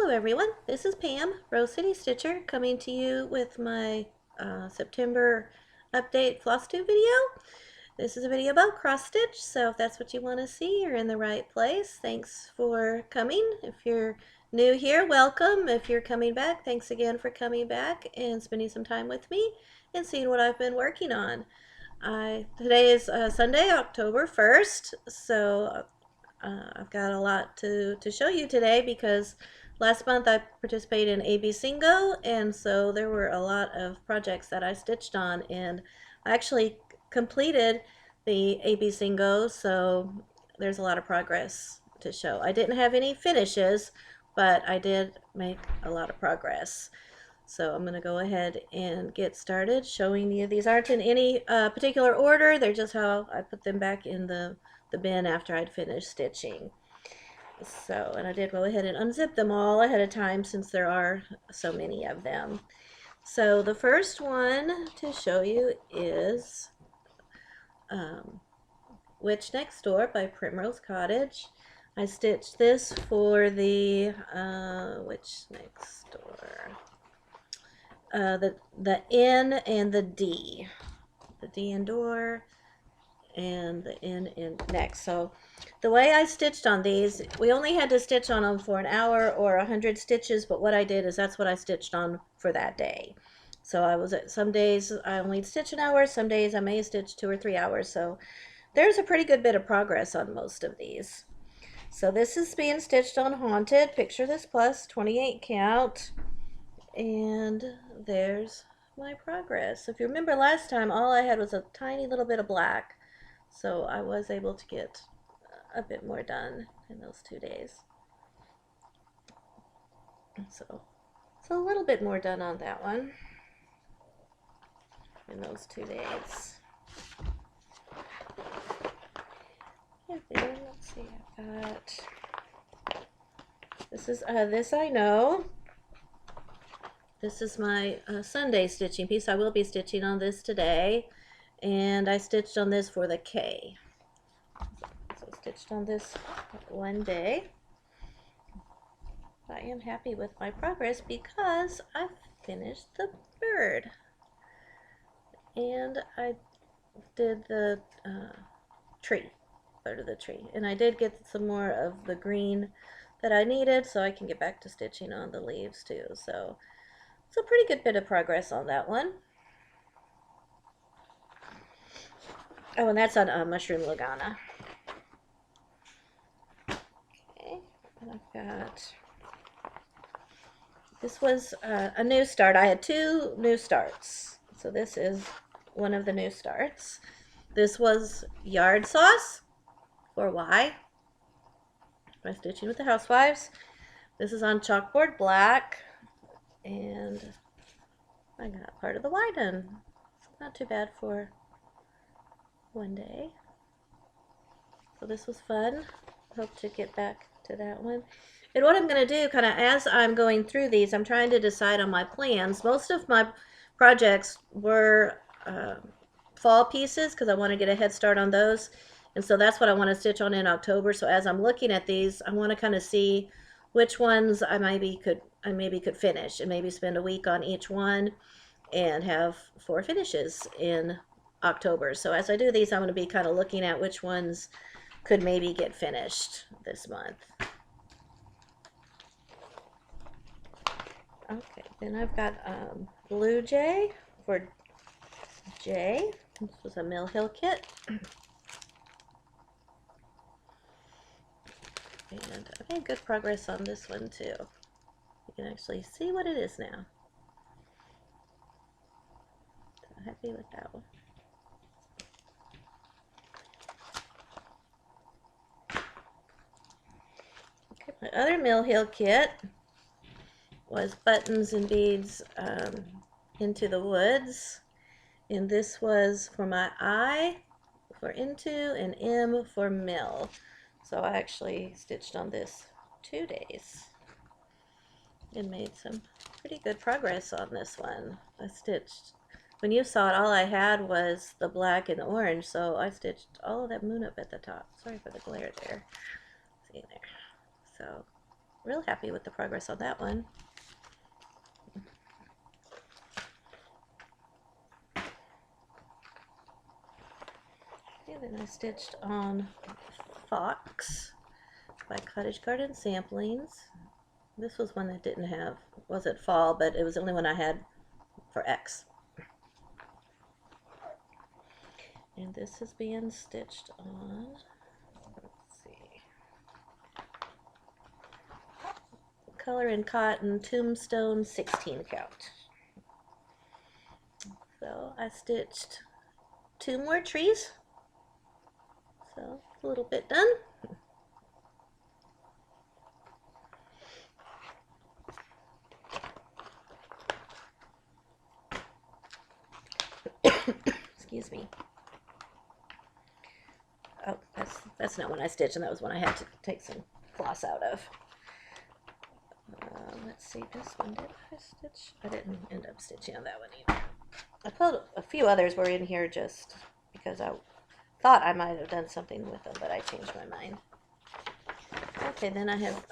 Hello everyone, this is Pam, Rose City Stitcher, coming to you with my September update Flosstube video. This is a video about cross stitch, so if that's what you want to see, you're in the right place. Thanks for coming. If you're new here, welcome. If you're coming back, thanks again for coming back and spending some time with me and seeing what I've been working on. Today is Sunday, October 1st, so I've got a lot to show you today because last month I participated in ABCs, and so there were a lot of projects that I stitched on, and I actually completed the ABCs, so there's a lot of progress to show. I didn't have any finishes, but I did make a lot of progress. So I'm going to go ahead and get started showing you. These aren't in any particular order, they're just how I put them back in the bin after I'd finished stitching. So, and I did go ahead and unzip them all ahead of time since there are so many of them. So the first one to show you is Witch Next Door by Primrose Cottage. I stitched this for the Witch Next Door. The N and the D. The D in door and the N in next. So the way I stitched on these, we only had to stitch on them for an hour or 100 stitches, but what I did is that's what I stitched on for that day. So I was at some days I only stitch an hour, some days I may stitch 2 or 3 hours. So there's a pretty good bit of progress on most of these. So this is being stitched on Haunted, picture this plus 28 count, and there's my progress. If you remember last time, all I had was a tiny little bit of black, so I was able to get a bit more done in those 2 days. So a little bit more done on that one in those 2 days. And then let's see, I've got this I know. This is my Sunday stitching piece. I will be stitching on this today, and I stitched on this for the K. So I stitched on this one day. I am happy with my progress because I finished the bird, and I did the tree, part of the tree, and I did get some more of the green that I needed, so I can get back to stitching on the leaves too. So it's a pretty good bit of progress on that one. Oh, and that's on Mushroom Lagana. Okay, and I've got, this was a new start. I had 2 new starts. So this is one of the new starts. This was Yard Sauce for Y. My stitching with the Housewives. This is on chalkboard black, and I got part of the Y done. Not too bad for one day. So this was fun. Hope to get back to that one. And what I'm going to do, kind of as I'm going through these, I'm trying to decide on my plans. Most of my projects were fall pieces because I want to get a head start on those. And so that's what I want to stitch on in October. So as I'm looking at these, I want to kind of see which ones I maybe could finish, and maybe spend a week on each one and have 4 finishes in October. So as I do these, I'm going to be kind of looking at which ones could maybe get finished this month. Okay, then I've got Blue Jay for J. This was a Mill Hill kit. And I made good progress on this one too. You can actually see what it is now. So happy with that one. Okay, my other Mill Hill kit was Buttons and Beads Into the Woods. And this was for my I for Into and M for Mill. So I actually stitched on this 2 days and made some pretty good progress on this one. I stitched, when you saw it, all I had was the black and the orange, so I stitched all of that moon up at the top. Sorry for the glare there. See there. So real happy with the progress on that one. And then I stitched on Fox by Cottage Garden Samplings. This was one that didn't have, wasn't fall, but it was the only one I had for X. And this is being stitched on, let's see, Color and Cotton Tombstone 16 count. So I stitched 2 more trees. So a little bit done. Excuse me. Oh, that's not one I stitched, and that was one I had to take some floss out of. Let's see, this one did I stitch? I didn't end up stitching on that one either. I put a few others were in here just because I thought I might have done something with them, but I changed my mind. Okay, then I have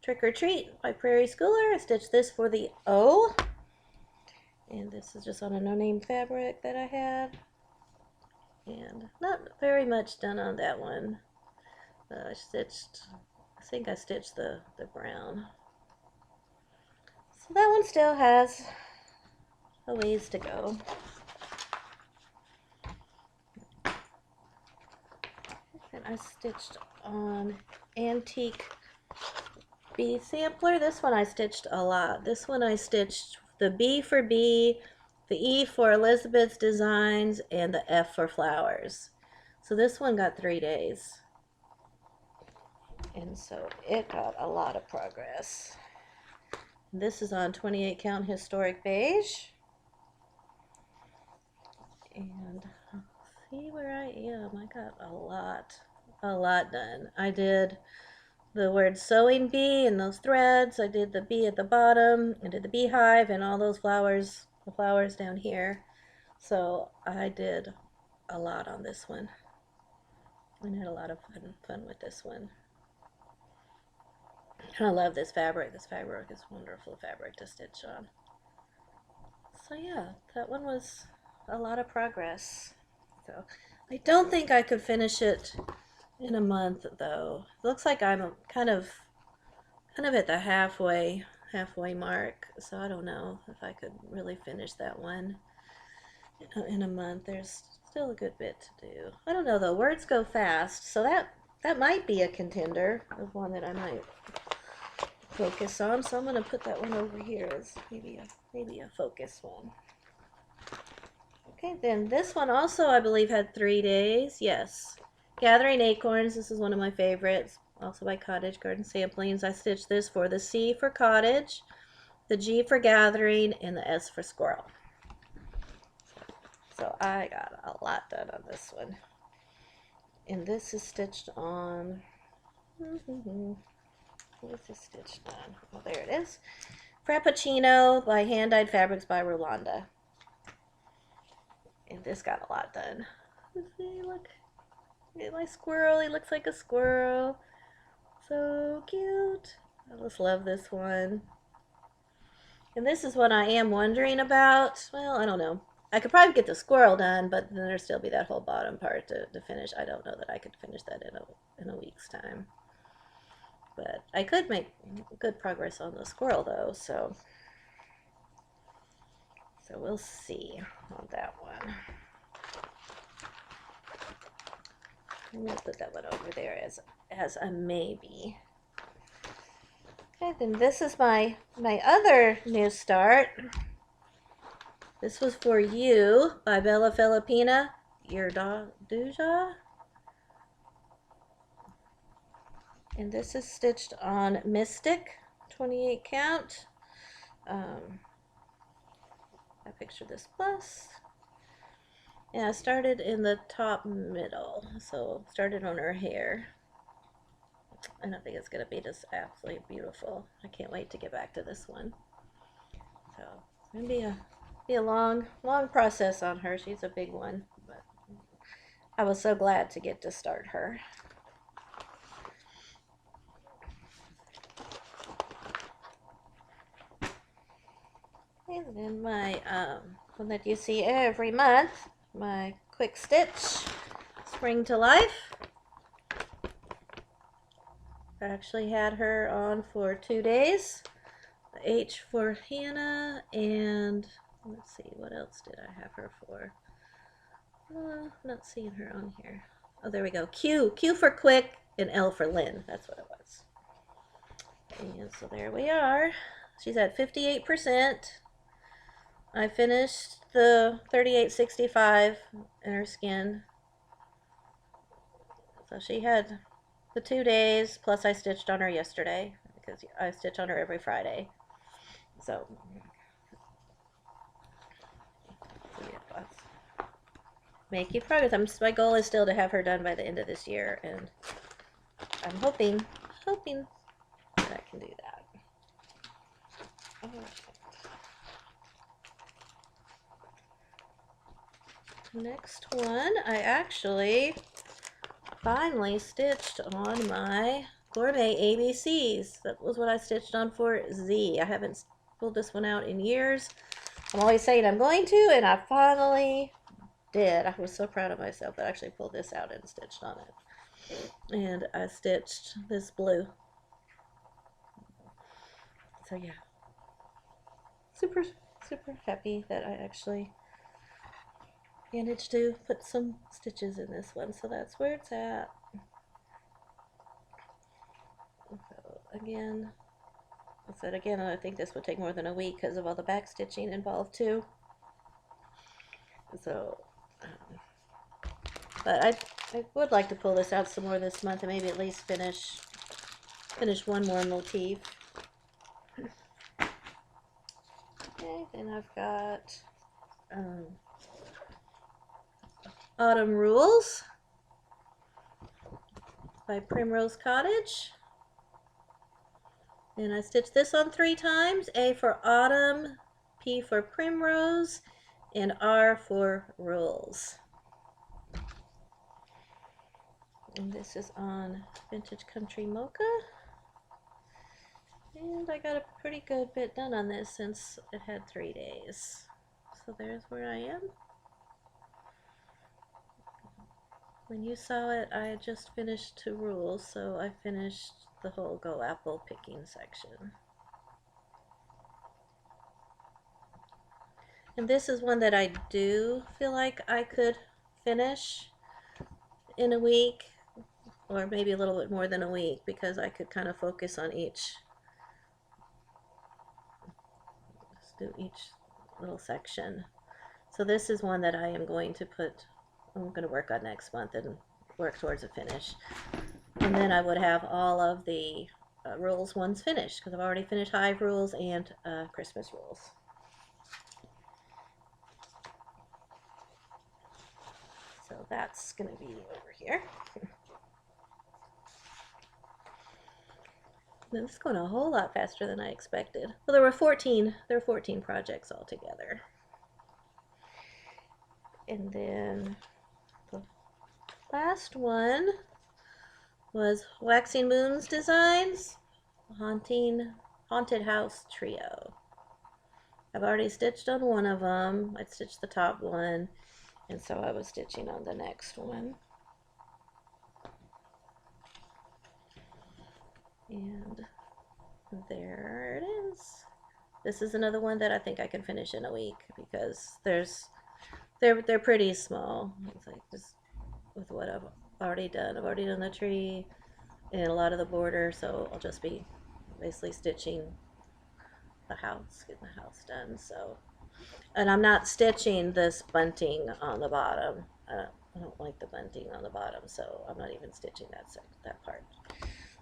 Trick or Treat by Prairie Schooler. I stitched this for the O. And this is just on a no-name fabric that I had. And not very much done on that one. I think I stitched the brown. So that one still has a ways to go. And I stitched on Antique Bee Sampler. This one I stitched a lot. This one I stitched the B for bee, the E for Elizabeth's Designs, and the F for Flowers. So this one got 3 days. And so it got a lot of progress. This is on 28 count Historic Beige. And see where I am. I got a lot done. I did the word sewing bee and those threads. I did the bee at the bottom. I did the beehive and all those flowers, the flowers down here. So I did a lot on this one. I had a lot of fun with this one. And I love this fabric. This fabric is wonderful fabric to stitch on. So yeah, that one was a lot of progress. So I don't think I could finish it in a month though. It looks like I'm kind of at the halfway mark. So I don't know if I could really finish that one in a month. There's still a good bit to do. I don't know though. Words go fast, so that might be a contender of one that I might focus on. So I'm gonna put that one over here as maybe a focus one. Okay, then this one also I believe had 3 days. Yes, Gathering Acorns. This is one of my favorites. Also by Cottage Garden Samplings. I stitched this for the C for Cottage, the G for Gathering, and the S for Squirrel. So I got a lot done on this one. And this is stitched on, what is this stitched on? Oh, there it is. Frappuccino by Hand Dyed Fabrics by Rolanda. And this got a lot done. See, look at my squirrel. He looks like a squirrel. So cute. I just love this one. And this is what I am wondering about. Well, I don't know. I could probably get the squirrel done, but then there'd still be that whole bottom part to finish. I don't know that I could finish that in a week's time. But I could make good progress on the squirrel though, so we'll see on that one. I'm gonna put that one over there as a maybe. Okay, then this is my other new start. This was for you by Bella Filipina, your Duja. And this is stitched on Mystic, 28 count. I pictured this plus. And I started in the top middle, so started on her hair. And I think it's going to be just absolutely beautiful. I can't wait to get back to this one. So it's going to be a long process on her. She's a big one, but I was so glad to get to start her. And then my one that you see every month, my quick stitch Spring to Life. I actually had her on for 2 days. The H for Hannah, and let's see, what else did I have her for? Not seeing her on here. Oh, there we go. Q for Quick, and L for Lynn. That's what it was. And so there we are. She's at 58%. I finished the 3865 in her skin. So she had the 2 days, plus I stitched on her yesterday, because I stitch on her every Friday. So yeah, making progress. My goal is still to have her done by the end of this year, and I'm hoping that I can do that. All right. Next one, I actually finally stitched on my Gourmet ABCs. That was what I stitched on for Z. I haven't pulled this one out in years. I'm always saying I'm going to, and I finally did. I was so proud of myself that I actually pulled this out and stitched on it. And I stitched this blue. So yeah, super happy that I actually managed to put some stitches in this one. So that's where it's at. So again, I think this would take more than a week because of all the back stitching involved too. So, but I would like to pull this out some more this month and maybe at least finish one more motif. Okay, then I've got Autumn Rules by Primrose Cottage. And I stitched this on 3 times. A for Autumn, P for Primrose, and R for Rules. And this is on Vintage Country Mocha. And I got a pretty good bit done on this since it had 3 days. So there's where I am. When you saw it, I had just finished 2 rules, so I finished the whole Go Apple picking section. And this is one that I do feel like I could finish in a week, or maybe a little bit more than a week, because I could kind of focus on each little section. So this is one that I am going to I'm going to work on next month and work towards a finish. And then I would have all of the rules ones finished, because I've already finished Hive rules and Christmas rules. So that's going to be over here. This is going a whole lot faster than I expected. Well, there were 14 projects altogether. And then the last one was Waxing Moon's Designs, Haunted House Trio. I've already stitched on one of them. I stitched the top one, and so I was stitching on the next one. And there it is. This is another one that I think I can finish in a week, because they're pretty small. It's like just with what I've already done. I've already done the tree and a lot of the border, so I'll just be basically stitching the house, getting the house done. So, and I'm not stitching this bunting on the bottom. I don't like the bunting on the bottom, so I'm not even stitching that part.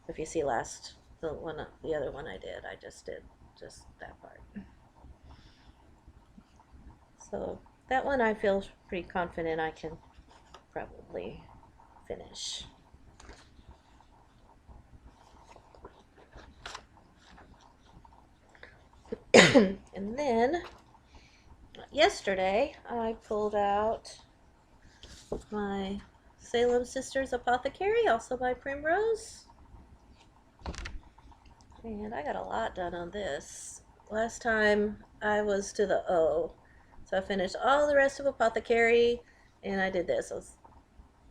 If you see the other one I did, I just did just that part. So that one I feel pretty confident I can probably finish. And then yesterday I pulled out my Salem Sisters Apothecary, also by Primrose. And I got a lot done on this. last time I was to the O. So I finished all the rest of Apothecary, and I did this. I was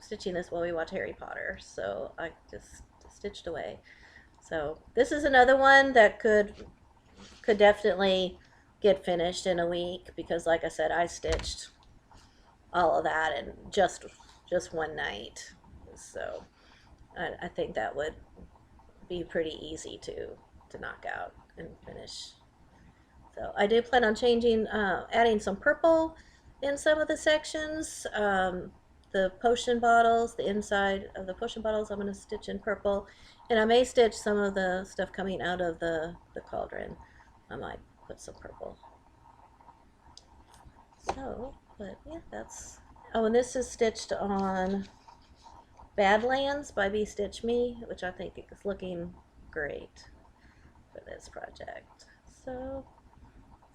stitching this while we watch Harry Potter, so I just stitched away. So this is another one that could definitely get finished in a week because, like I said, I stitched all of that in just one night. So I think that would be pretty easy to knock out and finish. So I do plan on changing, adding some purple in some of the sections. The potion bottles, the inside of the potion bottles, I'm going to stitch in purple. And I may stitch some of the stuff coming out of the cauldron. I might put some purple. So, but yeah, that's... Oh, and this is stitched on Badlands by Bee Stitch Me, which I think is looking great for this project. So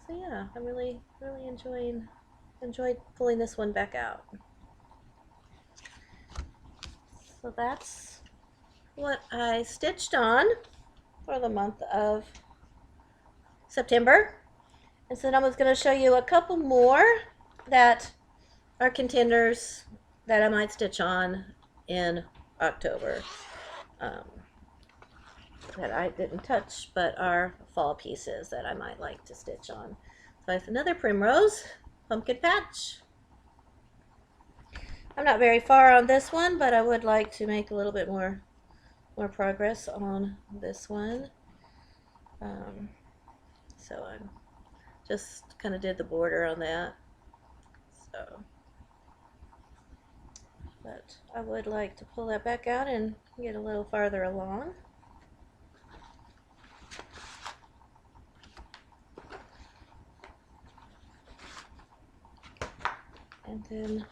yeah, I'm really enjoyed pulling this one back out. So that's what I stitched on for the month of September. And so I was going to show you a couple more that are contenders that I might stitch on in October. That I didn't touch, but are fall pieces that I might like to stitch on. So it's another Primrose pumpkin patch. I'm not very far on this one, but I would like to make a little bit more progress on this one. So I just kind of did the border on that. So, but I would like to pull that back out and get a little farther along. And then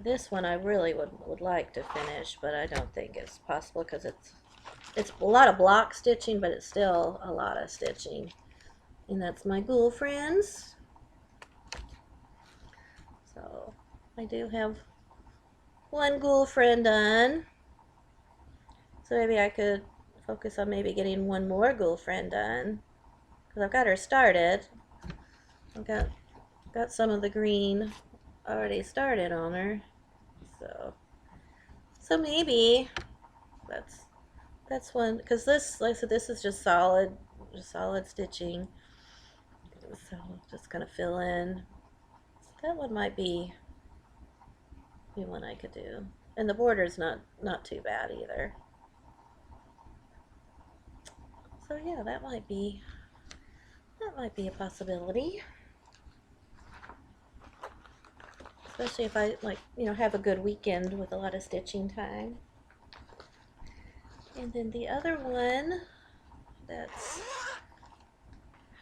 this one I really would like to finish, but I don't think it's possible because it's a lot of block stitching, but it's still a lot of stitching. And that's my Ghoul Friends. So I do have one Ghoul Friend done. So maybe I could focus on maybe getting one more Ghoul Friend done, because I've got her started. I've got some of the green already started on her. So maybe that's one, because this, like I said, this is just solid stitching. So just kind of fill in. So that one might be one I could do, and the border's not too bad either. So yeah, that might be a possibility. Especially if I have a good weekend with a lot of stitching time. And then the other one that's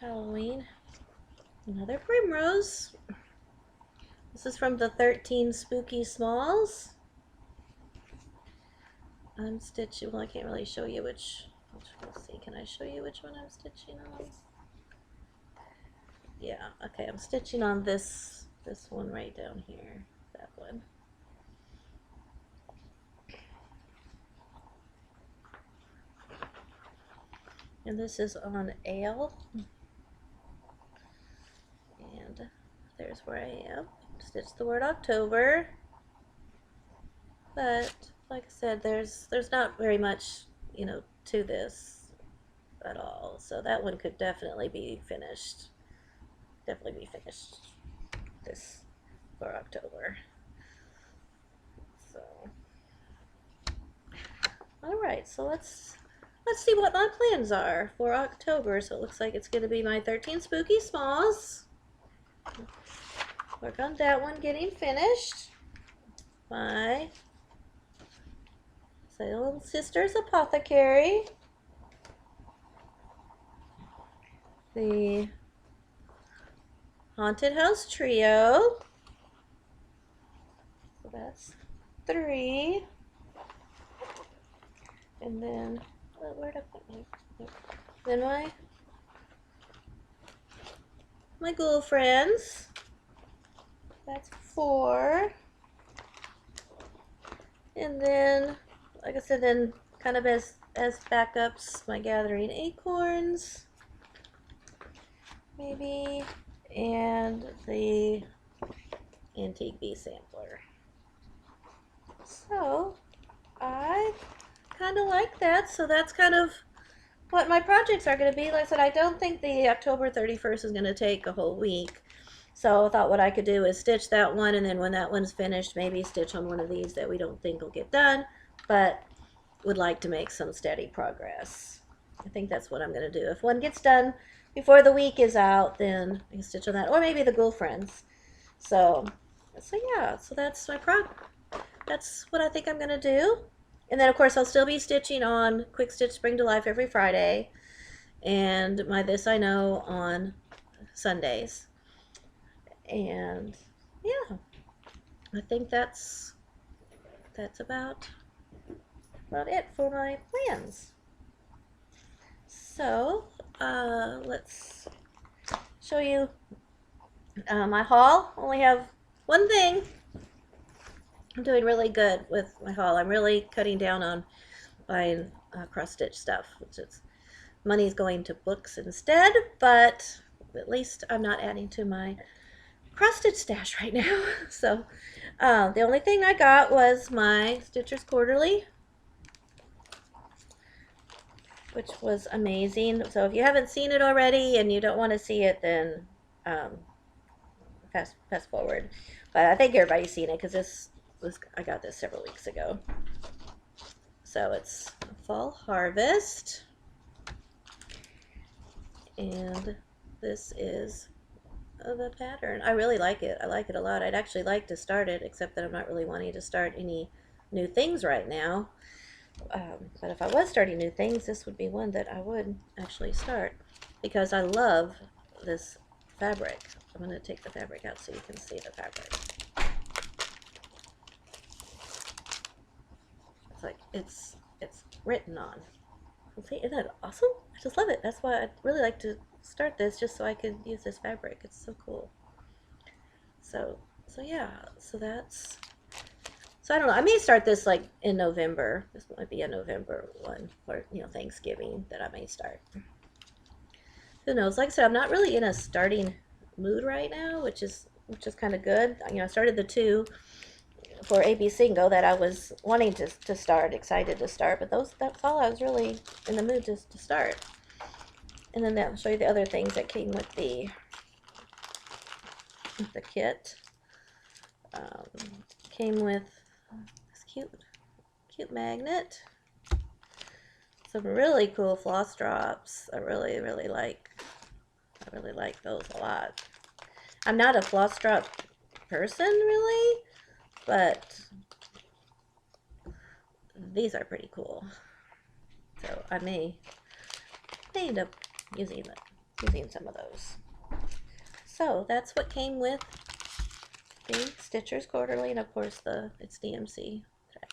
Halloween, another Primrose. This is from the 13 Spooky Smalls. I'm stitching, well, I can't really show you which let's see, can I show you which one I'm stitching on? Yeah, okay, I'm stitching on this one right down here, that one. And this is on Ale. And there's where I am. Stitch the word October. But like I said, there's not very much, to this at all. So that one could definitely be finished. This for October. So alright, so let's see what my plans are for October. So it looks like it's going to be my 13 Spooky Smalls. Work on that one getting finished. My Salem Sisters Apothecary. The Haunted House Trio. So that's 3. And then, where'd I put then my Ghoul Friends. That's 4. And then, like I said, then kind of as backups, my Gathering Acorns. maybe, and the antique bee sampler. So I kind of like that. So that's kind of what my projects are going to be. Like I said, I don't think the October 31st is going to take a whole week. So I thought what I could do is stitch that one, and then when that one's finished, maybe stitch on one of these that we don't think will get done, but would like to make some steady progress. I think that's what I'm going to do. If one gets done before the week is out, then I can stitch on that, or maybe the Ghoul Friends. So yeah, so that's that's what I think I'm going to do. And then of course I'll still be stitching on Quick Stitch Spring to Life every Friday, and my This I Know on Sundays. And yeah, I think that's about it for my plans. So let's show you my haul. Only have one thing. I'm doing really good with my haul. I'm really cutting down on buying cross stitch stuff, which is money's going to books instead, but at least I'm not adding to my cross stitch stash right now. So the only thing I got was my Stitcher's Quarterly, which was amazing. So if you haven't seen it already and you don't want to see it, then fast forward. But I think everybody's seen it because I got this several weeks ago. So it's Fall Harvest, and this is the pattern. I really like it. I like it a lot. I'd actually like to start it, except that I'm not really wanting to start any new things right now. But if I was starting new things, this would be one that I would actually start, because I love this fabric. I'm going to take the fabric out so you can see the fabric. It's like it's written on. See, isn't that awesome? I just love it. That's why I'd really like to start this, just so I could use this fabric. It's so cool. So yeah, so I don't know. I may start this like in November. This might be a November one, or Thanksgiving that I may start. Who knows? Like I said, I'm not really in a starting mood right now, which is kind of good. I started the two for ABC Go that I was wanting to start, excited to start, but that's all I was really in the mood to start. And then I'll show you the other things that came with the kit. Came with this cute magnet, some really cool floss drops. I really like those a lot. I'm not a floss drop person really, but these are pretty cool. So I may end up using some of those. So that's what came with the Stitcher's Quarterly, and of course it's DMC thread.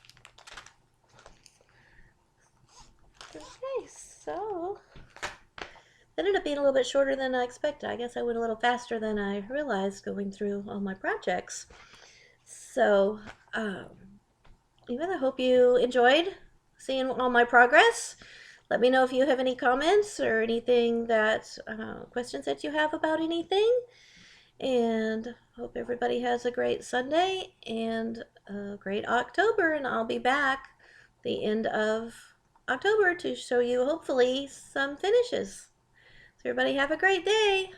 Okay, so that ended up being a little bit shorter than I expected. I guess I went a little faster than I realized going through all my projects. So even I hope you enjoyed seeing all my progress. Let me know if you have any comments or anything questions that you have about anything. And hope everybody has a great Sunday and a great October. And I'll be back the end of October to show you hopefully some finishes. So everybody have a great day.